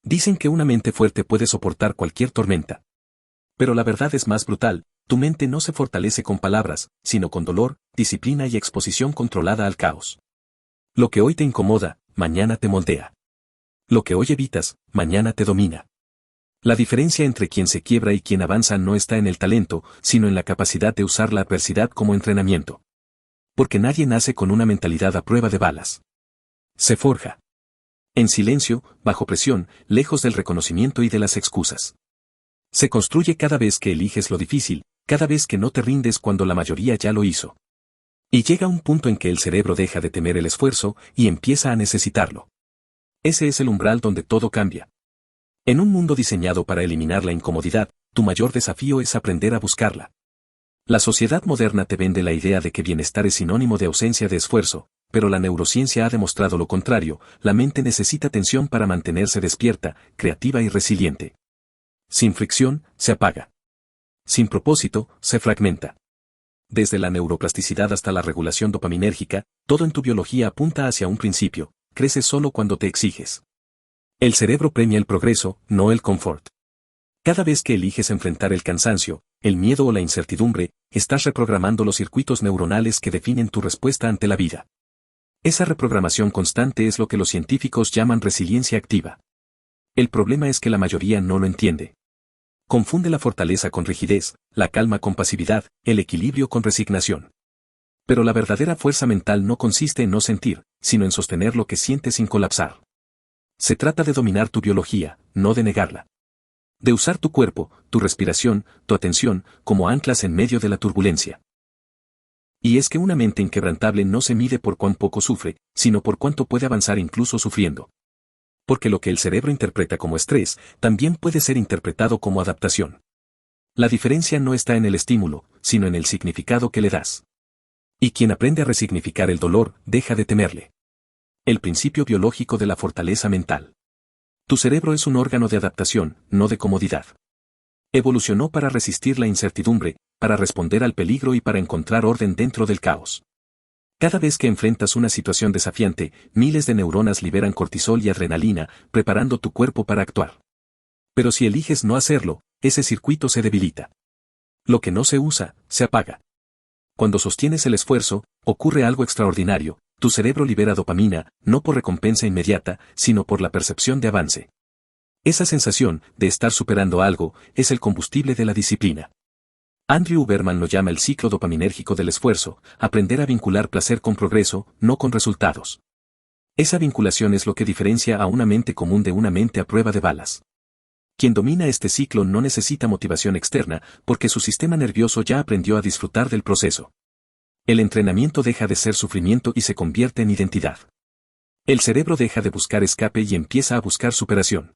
Dicen que una mente fuerte puede soportar cualquier tormenta. Pero la verdad es más brutal, tu mente no se fortalece con palabras, sino con dolor, disciplina y exposición controlada al caos. Lo que hoy te incomoda, mañana te moldea. Lo que hoy evitas, mañana te domina. La diferencia entre quien se quiebra y quien avanza no está en el talento, sino en la capacidad de usar la adversidad como entrenamiento. Porque nadie nace con una mentalidad a prueba de balas. Se forja. En silencio, bajo presión, lejos del reconocimiento y de las excusas. Se construye cada vez que eliges lo difícil, cada vez que no te rindes cuando la mayoría ya lo hizo. Y llega un punto en que el cerebro deja de temer el esfuerzo y empieza a necesitarlo. Ese es el umbral donde todo cambia. En un mundo diseñado para eliminar la incomodidad, tu mayor desafío es aprender a buscarla. La sociedad moderna te vende la idea de que bienestar es sinónimo de ausencia de esfuerzo, pero la neurociencia ha demostrado lo contrario, la mente necesita tensión para mantenerse despierta, creativa y resiliente. Sin fricción, se apaga. Sin propósito, se fragmenta. Desde la neuroplasticidad hasta la regulación dopaminérgica, todo en tu biología apunta hacia un principio: creces solo cuando te exiges. El cerebro premia el progreso, no el confort. Cada vez que eliges enfrentar el cansancio, el miedo o la incertidumbre, estás reprogramando los circuitos neuronales que definen tu respuesta ante la vida. Esa reprogramación constante es lo que los científicos llaman resiliencia activa. El problema es que la mayoría no lo entiende. Confunde la fortaleza con rigidez, la calma con pasividad, el equilibrio con resignación. Pero la verdadera fuerza mental no consiste en no sentir, sino en sostener lo que sientes sin colapsar. Se trata de dominar tu biología, no de negarla. De usar tu cuerpo, tu respiración, tu atención, como anclas en medio de la turbulencia. Y es que una mente inquebrantable no se mide por cuán poco sufre, sino por cuánto puede avanzar incluso sufriendo. Porque lo que el cerebro interpreta como estrés, también puede ser interpretado como adaptación. La diferencia no está en el estímulo, sino en el significado que le das. Y quien aprende a resignificar el dolor, deja de temerle. El principio biológico de la fortaleza mental. Tu cerebro es un órgano de adaptación, no de comodidad. Evolucionó para resistir la incertidumbre, para responder al peligro y para encontrar orden dentro del caos. Cada vez que enfrentas una situación desafiante, miles de neuronas liberan cortisol y adrenalina, preparando tu cuerpo para actuar. Pero si eliges no hacerlo, ese circuito se debilita. Lo que no se usa, se apaga. Cuando sostienes el esfuerzo, ocurre algo extraordinario: tu cerebro libera dopamina, no por recompensa inmediata, sino por la percepción de avance. Esa sensación, de estar superando algo, es el combustible de la disciplina. Andrew Huberman lo llama el ciclo dopaminérgico del esfuerzo: aprender a vincular placer con progreso, no con resultados. Esa vinculación es lo que diferencia a una mente común de una mente a prueba de balas. Quien domina este ciclo no necesita motivación externa, porque su sistema nervioso ya aprendió a disfrutar del proceso. El entrenamiento deja de ser sufrimiento y se convierte en identidad. El cerebro deja de buscar escape y empieza a buscar superación.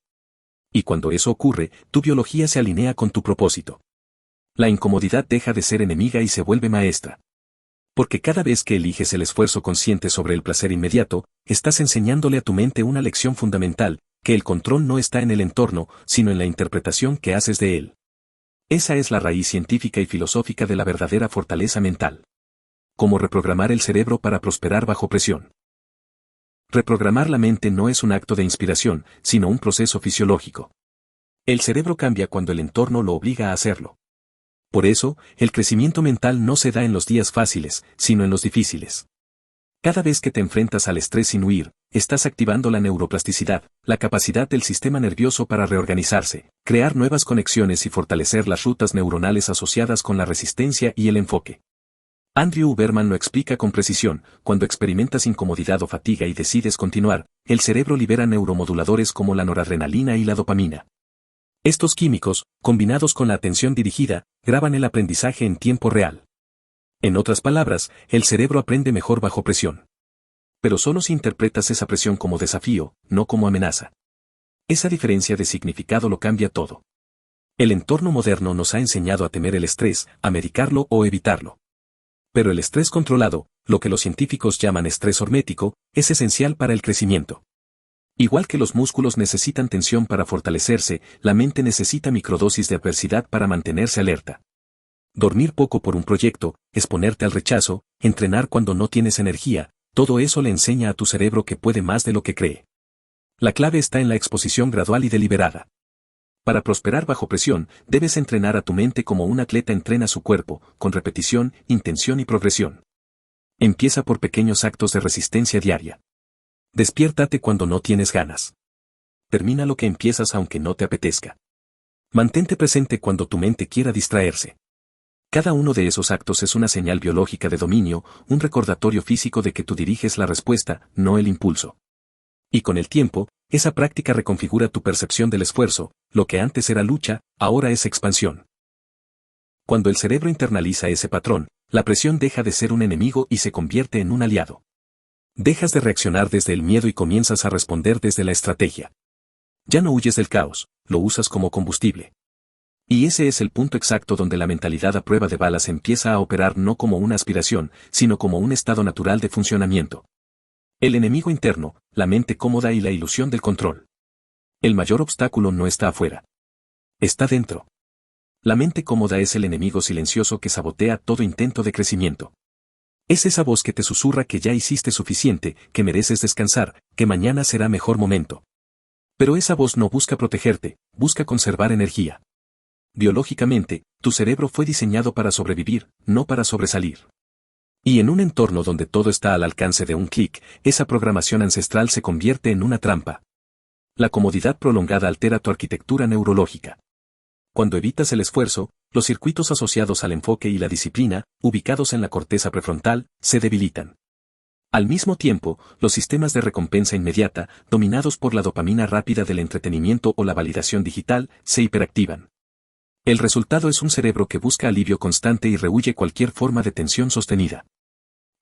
Y cuando eso ocurre, tu biología se alinea con tu propósito. La incomodidad deja de ser enemiga y se vuelve maestra. Porque cada vez que eliges el esfuerzo consciente sobre el placer inmediato, estás enseñándole a tu mente una lección fundamental: que el control no está en el entorno, sino en la interpretación que haces de él. Esa es la raíz científica y filosófica de la verdadera fortaleza mental. Cómo reprogramar el cerebro para prosperar bajo presión. Reprogramar la mente no es un acto de inspiración, sino un proceso fisiológico. El cerebro cambia cuando el entorno lo obliga a hacerlo. Por eso, el crecimiento mental no se da en los días fáciles, sino en los difíciles. Cada vez que te enfrentas al estrés sin huir, estás activando la neuroplasticidad, la capacidad del sistema nervioso para reorganizarse, crear nuevas conexiones y fortalecer las rutas neuronales asociadas con la resistencia y el enfoque. Andrew Huberman lo explica con precisión: cuando experimentas incomodidad o fatiga y decides continuar, el cerebro libera neuromoduladores como la noradrenalina y la dopamina. Estos químicos, combinados con la atención dirigida, graban el aprendizaje en tiempo real. En otras palabras, el cerebro aprende mejor bajo presión. Pero solo si interpretas esa presión como desafío, no como amenaza. Esa diferencia de significado lo cambia todo. El entorno moderno nos ha enseñado a temer el estrés, a medicarlo o evitarlo. Pero el estrés controlado, lo que los científicos llaman estrés hormético, es esencial para el crecimiento. Igual que los músculos necesitan tensión para fortalecerse, la mente necesita microdosis de adversidad para mantenerse alerta. Dormir poco por un proyecto, exponerte al rechazo, entrenar cuando no tienes energía, todo eso le enseña a tu cerebro que puede más de lo que cree. La clave está en la exposición gradual y deliberada. Para prosperar bajo presión, debes entrenar a tu mente como un atleta entrena su cuerpo, con repetición, intención y progresión. Empieza por pequeños actos de resistencia diaria. Despiértate cuando no tienes ganas. Termina lo que empiezas aunque no te apetezca. Mantente presente cuando tu mente quiera distraerse. Cada uno de esos actos es una señal biológica de dominio, un recordatorio físico de que tú diriges la respuesta, no el impulso. Y con el tiempo, esa práctica reconfigura tu percepción del esfuerzo, lo que antes era lucha, ahora es expansión. Cuando el cerebro internaliza ese patrón, la presión deja de ser un enemigo y se convierte en un aliado. Dejas de reaccionar desde el miedo y comienzas a responder desde la estrategia. Ya no huyes del caos, lo usas como combustible. Y ese es el punto exacto donde la mentalidad a prueba de balas empieza a operar no como una aspiración, sino como un estado natural de funcionamiento. El enemigo interno, la mente cómoda y la ilusión del control. El mayor obstáculo no está afuera. Está dentro. La mente cómoda es el enemigo silencioso que sabotea todo intento de crecimiento. Es esa voz que te susurra que ya hiciste suficiente, que mereces descansar, que mañana será mejor momento. Pero esa voz no busca protegerte, busca conservar energía. Biológicamente, tu cerebro fue diseñado para sobrevivir, no para sobresalir. Y en un entorno donde todo está al alcance de un clic, esa programación ancestral se convierte en una trampa. La comodidad prolongada altera tu arquitectura neurológica. Cuando evitas el esfuerzo, los circuitos asociados al enfoque y la disciplina, ubicados en la corteza prefrontal, se debilitan. Al mismo tiempo, los sistemas de recompensa inmediata, dominados por la dopamina rápida del entretenimiento o la validación digital, se hiperactivan. El resultado es un cerebro que busca alivio constante y rehúye cualquier forma de tensión sostenida.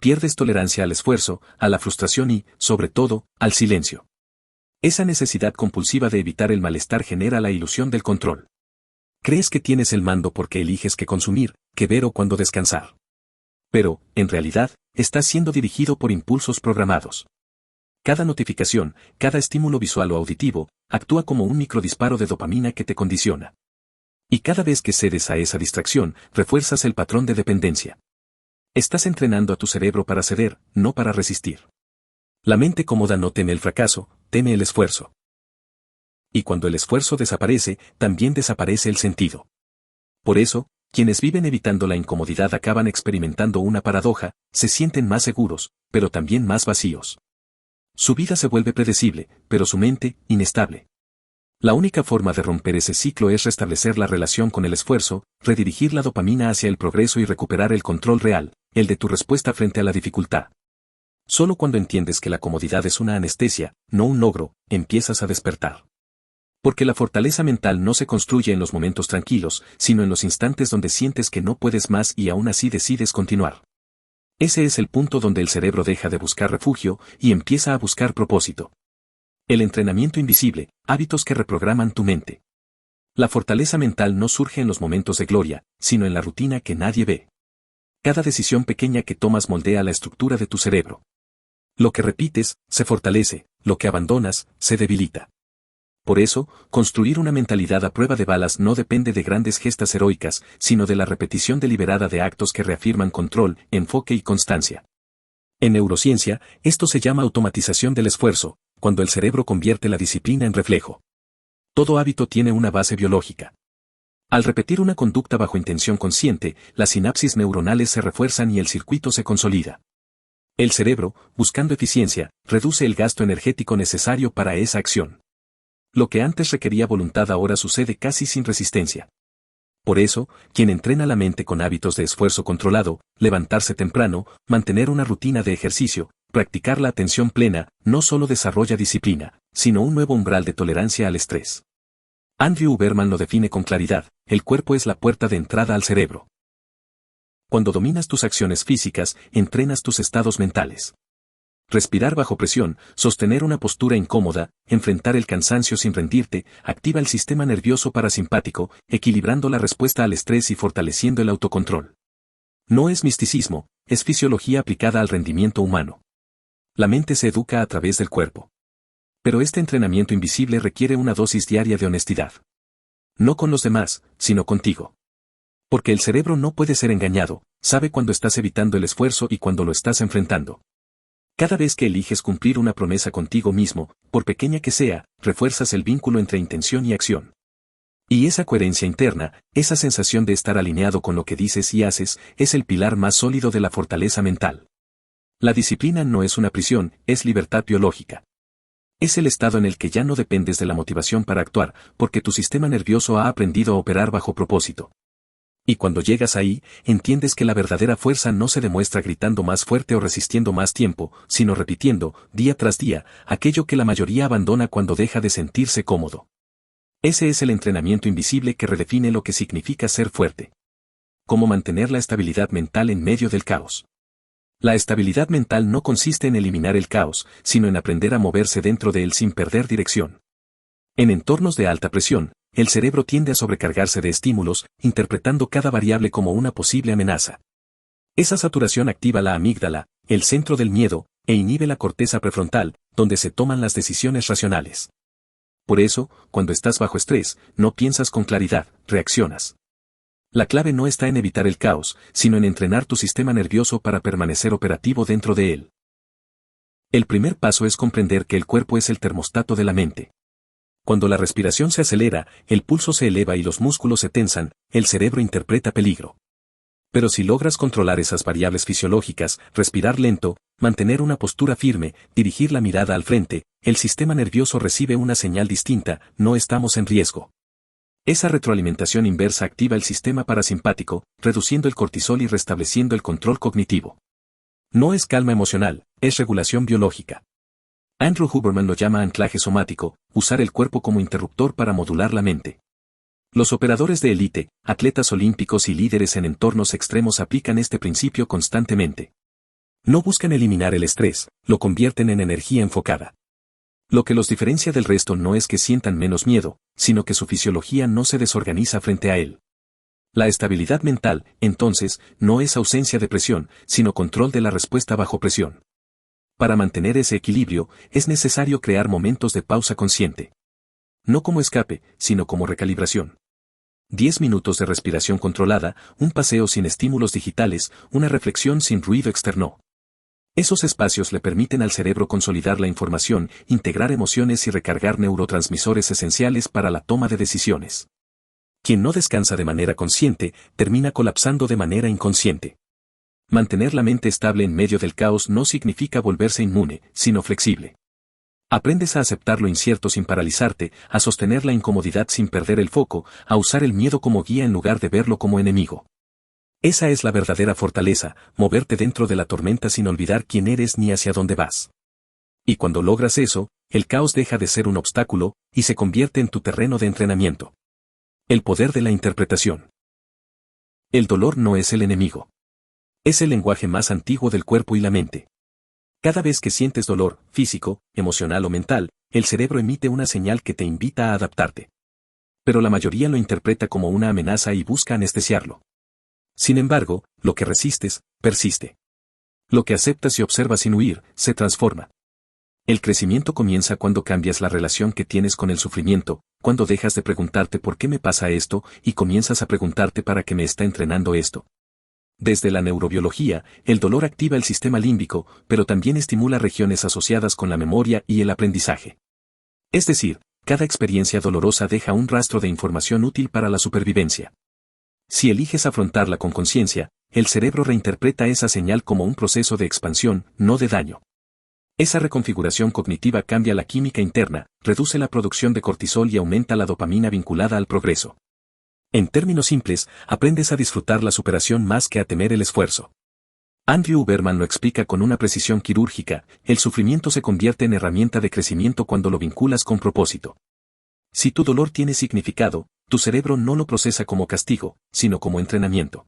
Pierdes tolerancia al esfuerzo, a la frustración y, sobre todo, al silencio. Esa necesidad compulsiva de evitar el malestar genera la ilusión del control. Crees que tienes el mando porque eliges qué consumir, qué ver o cuándo descansar. Pero, en realidad, estás siendo dirigido por impulsos programados. Cada notificación, cada estímulo visual o auditivo, actúa como un microdisparo de dopamina que te condiciona. Y cada vez que cedes a esa distracción, refuerzas el patrón de dependencia. Estás entrenando a tu cerebro para ceder, no para resistir. La mente cómoda no teme el fracaso, teme el esfuerzo. Y cuando el esfuerzo desaparece, también desaparece el sentido. Por eso, quienes viven evitando la incomodidad acaban experimentando una paradoja, se sienten más seguros, pero también más vacíos. Su vida se vuelve predecible, pero su mente, inestable. La única forma de romper ese ciclo es restablecer la relación con el esfuerzo, redirigir la dopamina hacia el progreso y recuperar el control real, el de tu respuesta frente a la dificultad. Solo cuando entiendes que la comodidad es una anestesia, no un logro, empiezas a despertar. Porque la fortaleza mental no se construye en los momentos tranquilos, sino en los instantes donde sientes que no puedes más y aún así decides continuar. Ese es el punto donde el cerebro deja de buscar refugio y empieza a buscar propósito. El entrenamiento invisible, hábitos que reprograman tu mente. La fortaleza mental no surge en los momentos de gloria, sino en la rutina que nadie ve. Cada decisión pequeña que tomas moldea la estructura de tu cerebro. Lo que repites, se fortalece, lo que abandonas, se debilita. Por eso, construir una mentalidad a prueba de balas no depende de grandes gestas heroicas, sino de la repetición deliberada de actos que reafirman control, enfoque y constancia. En neurociencia, esto se llama automatización del esfuerzo, cuando el cerebro convierte la disciplina en reflejo. Todo hábito tiene una base biológica. Al repetir una conducta bajo intención consciente, las sinapsis neuronales se refuerzan y el circuito se consolida. El cerebro, buscando eficiencia, reduce el gasto energético necesario para esa acción. Lo que antes requería voluntad ahora sucede casi sin resistencia. Por eso, quien entrena la mente con hábitos de esfuerzo controlado, levantarse temprano, mantener una rutina de ejercicio, practicar la atención plena, no solo desarrolla disciplina, sino un nuevo umbral de tolerancia al estrés. Andrew Huberman lo define con claridad: el cuerpo es la puerta de entrada al cerebro. Cuando dominas tus acciones físicas, entrenas tus estados mentales. Respirar bajo presión, sostener una postura incómoda, enfrentar el cansancio sin rendirte, activa el sistema nervioso parasimpático, equilibrando la respuesta al estrés y fortaleciendo el autocontrol. No es misticismo, es fisiología aplicada al rendimiento humano. La mente se educa a través del cuerpo. Pero este entrenamiento invisible requiere una dosis diaria de honestidad. No con los demás, sino contigo. Porque el cerebro no puede ser engañado, sabe cuando estás evitando el esfuerzo y cuando lo estás enfrentando. Cada vez que eliges cumplir una promesa contigo mismo, por pequeña que sea, refuerzas el vínculo entre intención y acción. Y esa coherencia interna, esa sensación de estar alineado con lo que dices y haces, es el pilar más sólido de la fortaleza mental. La disciplina no es una prisión, es libertad biológica. Es el estado en el que ya no dependes de la motivación para actuar, porque tu sistema nervioso ha aprendido a operar bajo propósito. Y cuando llegas ahí, entiendes que la verdadera fuerza no se demuestra gritando más fuerte o resistiendo más tiempo, sino repitiendo, día tras día, aquello que la mayoría abandona cuando deja de sentirse cómodo. Ese es el entrenamiento invisible que redefine lo que significa ser fuerte. Cómo mantener la estabilidad mental en medio del caos. La estabilidad mental no consiste en eliminar el caos, sino en aprender a moverse dentro de él sin perder dirección. En entornos de alta presión, el cerebro tiende a sobrecargarse de estímulos, interpretando cada variable como una posible amenaza. Esa saturación activa la amígdala, el centro del miedo, e inhibe la corteza prefrontal, donde se toman las decisiones racionales. Por eso, cuando estás bajo estrés, no piensas con claridad, reaccionas. La clave no está en evitar el caos, sino en entrenar tu sistema nervioso para permanecer operativo dentro de él. El primer paso es comprender que el cuerpo es el termostato de la mente. Cuando la respiración se acelera, el pulso se eleva y los músculos se tensan, el cerebro interpreta peligro. Pero si logras controlar esas variables fisiológicas, respirar lento, mantener una postura firme, dirigir la mirada al frente, el sistema nervioso recibe una señal distinta, no estamos en riesgo. Esa retroalimentación inversa activa el sistema parasimpático, reduciendo el cortisol y restableciendo el control cognitivo. No es calma emocional, es regulación biológica. Andrew Huberman lo llama anclaje somático, usar el cuerpo como interruptor para modular la mente. Los operadores de élite, atletas olímpicos y líderes en entornos extremos aplican este principio constantemente. No buscan eliminar el estrés, lo convierten en energía enfocada. Lo que los diferencia del resto no es que sientan menos miedo, sino que su fisiología no se desorganiza frente a él. La estabilidad mental, entonces, no es ausencia de presión, sino control de la respuesta bajo presión. Para mantener ese equilibrio, es necesario crear momentos de pausa consciente. No como escape, sino como recalibración. 10 minutos de respiración controlada, un paseo sin estímulos digitales, una reflexión sin ruido externo. Esos espacios le permiten al cerebro consolidar la información, integrar emociones y recargar neurotransmisores esenciales para la toma de decisiones. Quien no descansa de manera consciente, termina colapsando de manera inconsciente. Mantener la mente estable en medio del caos no significa volverse inmune, sino flexible. Aprendes a aceptar lo incierto sin paralizarte, a sostener la incomodidad sin perder el foco, a usar el miedo como guía en lugar de verlo como enemigo. Esa es la verdadera fortaleza, moverte dentro de la tormenta sin olvidar quién eres ni hacia dónde vas. Y cuando logras eso, el caos deja de ser un obstáculo, y se convierte en tu terreno de entrenamiento. El poder de la interpretación. El dolor no es el enemigo. Es el lenguaje más antiguo del cuerpo y la mente. Cada vez que sientes dolor, físico, emocional o mental, el cerebro emite una señal que te invita a adaptarte. Pero la mayoría lo interpreta como una amenaza y busca anestesiarlo. Sin embargo, lo que resistes, persiste. Lo que aceptas y observas sin huir, se transforma. El crecimiento comienza cuando cambias la relación que tienes con el sufrimiento, cuando dejas de preguntarte por qué me pasa esto y comienzas a preguntarte para qué me está entrenando esto. Desde la neurobiología, el dolor activa el sistema límbico, pero también estimula regiones asociadas con la memoria y el aprendizaje. Es decir, cada experiencia dolorosa deja un rastro de información útil para la supervivencia. Si eliges afrontarla con conciencia, el cerebro reinterpreta esa señal como un proceso de expansión, no de daño. Esa reconfiguración cognitiva cambia la química interna, reduce la producción de cortisol y aumenta la dopamina vinculada al progreso. En términos simples, aprendes a disfrutar la superación más que a temer el esfuerzo. Andrew Huberman lo explica con una precisión quirúrgica, el sufrimiento se convierte en herramienta de crecimiento cuando lo vinculas con propósito. Si tu dolor tiene significado, tu cerebro no lo procesa como castigo, sino como entrenamiento.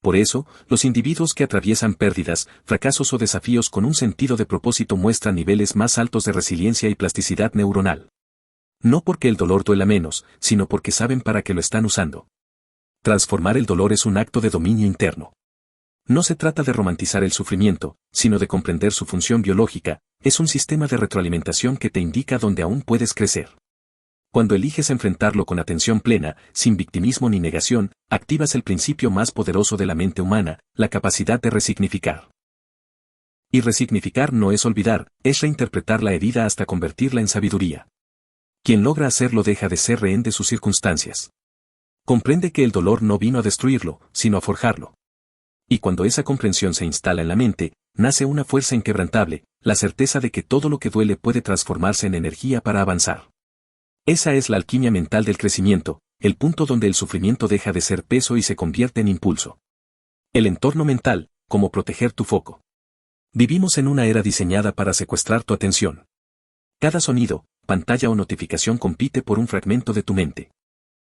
Por eso, los individuos que atraviesan pérdidas, fracasos o desafíos con un sentido de propósito muestran niveles más altos de resiliencia y plasticidad neuronal. No porque el dolor duela menos, sino porque saben para qué lo están usando. Transformar el dolor es un acto de dominio interno. No se trata de romantizar el sufrimiento, sino de comprender su función biológica, es un sistema de retroalimentación que te indica dónde aún puedes crecer. Cuando eliges enfrentarlo con atención plena, sin victimismo ni negación, activas el principio más poderoso de la mente humana, la capacidad de resignificar. Y resignificar no es olvidar, es reinterpretar la herida hasta convertirla en sabiduría. Quien logra hacerlo deja de ser rehén de sus circunstancias. Comprende que el dolor no vino a destruirlo, sino a forjarlo. Y cuando esa comprensión se instala en la mente, nace una fuerza inquebrantable, la certeza de que todo lo que duele puede transformarse en energía para avanzar. Esa es la alquimia mental del crecimiento, el punto donde el sufrimiento deja de ser peso y se convierte en impulso. El entorno mental, como proteger tu foco. Vivimos en una era diseñada para secuestrar tu atención. Cada sonido, pantalla o notificación compite por un fragmento de tu mente.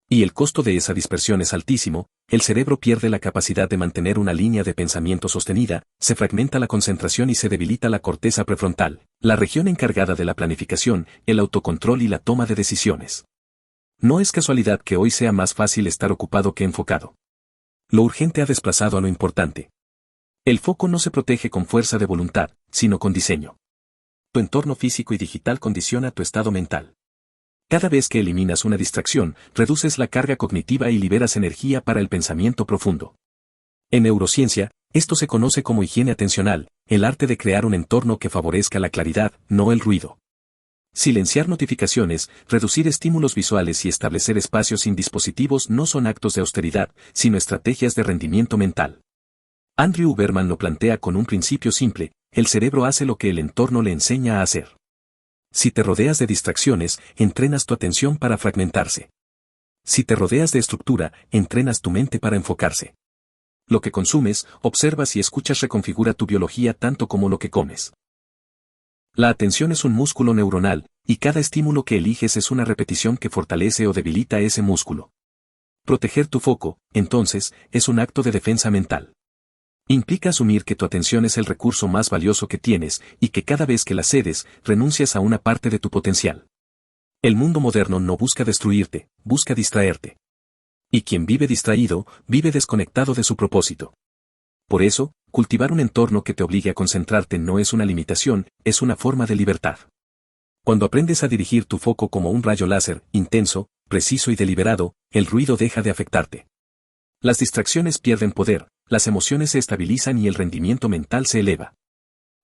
Y el costo de esa dispersión es altísimo, el cerebro pierde la capacidad de mantener una línea de pensamiento sostenida, se fragmenta la concentración y se debilita la corteza prefrontal, la región encargada de la planificación, el autocontrol y la toma de decisiones. No es casualidad que hoy sea más fácil estar ocupado que enfocado. Lo urgente ha desplazado a lo importante. El foco no se protege con fuerza de voluntad, sino con diseño. Tu entorno físico y digital condiciona tu estado mental. Cada vez que eliminas una distracción, reduces la carga cognitiva y liberas energía para el pensamiento profundo. En neurociencia, esto se conoce como higiene atencional, el arte de crear un entorno que favorezca la claridad, no el ruido. Silenciar notificaciones, reducir estímulos visuales y establecer espacios sin dispositivos no son actos de austeridad, sino estrategias de rendimiento mental. Andrew Huberman lo plantea con un principio simple: el cerebro hace lo que el entorno le enseña a hacer. Si te rodeas de distracciones, entrenas tu atención para fragmentarse. Si te rodeas de estructura, entrenas tu mente para enfocarse. Lo que consumes, observas y escuchas reconfigura tu biología tanto como lo que comes. La atención es un músculo neuronal, y cada estímulo que eliges es una repetición que fortalece o debilita ese músculo. Proteger tu foco, entonces, es un acto de defensa mental. Implica asumir que tu atención es el recurso más valioso que tienes y que cada vez que la cedes, renuncias a una parte de tu potencial. El mundo moderno no busca destruirte, busca distraerte. Y quien vive distraído, vive desconectado de su propósito. Por eso, cultivar un entorno que te obligue a concentrarte no es una limitación, es una forma de libertad. Cuando aprendes a dirigir tu foco como un rayo láser, intenso, preciso y deliberado, el ruido deja de afectarte. Las distracciones pierden poder, las emociones se estabilizan y el rendimiento mental se eleva.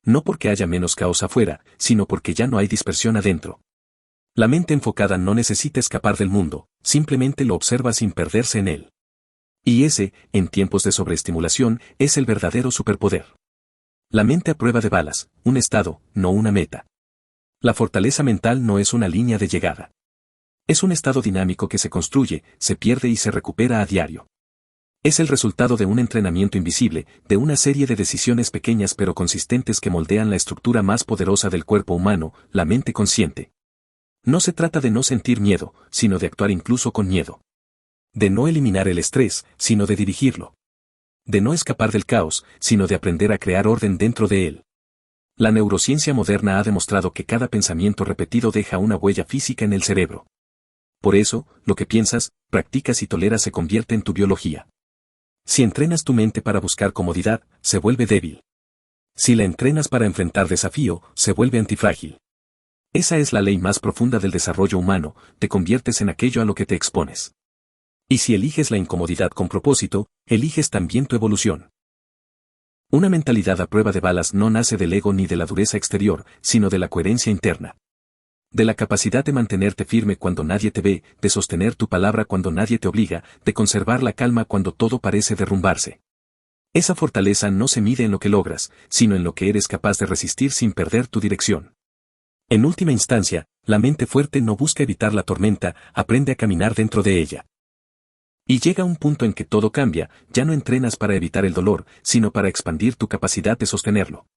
No porque haya menos caos afuera, sino porque ya no hay dispersión adentro. La mente enfocada no necesita escapar del mundo, simplemente lo observa sin perderse en él. Y ese, en tiempos de sobreestimulación, es el verdadero superpoder. La mente a prueba de balas, un estado, no una meta. La fortaleza mental no es una línea de llegada. Es un estado dinámico que se construye, se pierde y se recupera a diario. Es el resultado de un entrenamiento invisible, de una serie de decisiones pequeñas pero consistentes que moldean la estructura más poderosa del cuerpo humano, la mente consciente. No se trata de no sentir miedo, sino de actuar incluso con miedo. De no eliminar el estrés, sino de dirigirlo. De no escapar del caos, sino de aprender a crear orden dentro de él. La neurociencia moderna ha demostrado que cada pensamiento repetido deja una huella física en el cerebro. Por eso, lo que piensas, practicas y toleras se convierte en tu biología. Si entrenas tu mente para buscar comodidad, se vuelve débil. Si la entrenas para enfrentar desafío, se vuelve antifrágil. Esa es la ley más profunda del desarrollo humano, te conviertes en aquello a lo que te expones. Y si eliges la incomodidad con propósito, eliges también tu evolución. Una mentalidad a prueba de balas no nace del ego ni de la dureza exterior, sino de la coherencia interna. De la capacidad de mantenerte firme cuando nadie te ve, de sostener tu palabra cuando nadie te obliga, de conservar la calma cuando todo parece derrumbarse. Esa fortaleza no se mide en lo que logras, sino en lo que eres capaz de resistir sin perder tu dirección. En última instancia, la mente fuerte no busca evitar la tormenta, aprende a caminar dentro de ella. Y llega un punto en que todo cambia, ya no entrenas para evitar el dolor, sino para expandir tu capacidad de sostenerlo.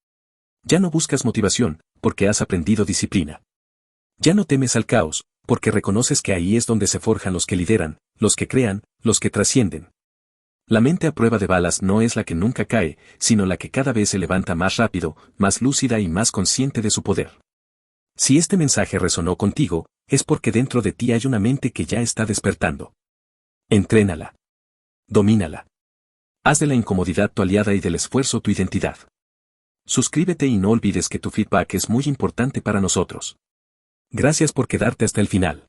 Ya no buscas motivación, porque has aprendido disciplina. Ya no temes al caos, porque reconoces que ahí es donde se forjan los que lideran, los que crean, los que trascienden. La mente a prueba de balas no es la que nunca cae, sino la que cada vez se levanta más rápido, más lúcida y más consciente de su poder. Si este mensaje resonó contigo, es porque dentro de ti hay una mente que ya está despertando. Entrénala. Domínala. Haz de la incomodidad tu aliada y del esfuerzo tu identidad. Suscríbete y no olvides que tu feedback es muy importante para nosotros. Gracias por quedarte hasta el final.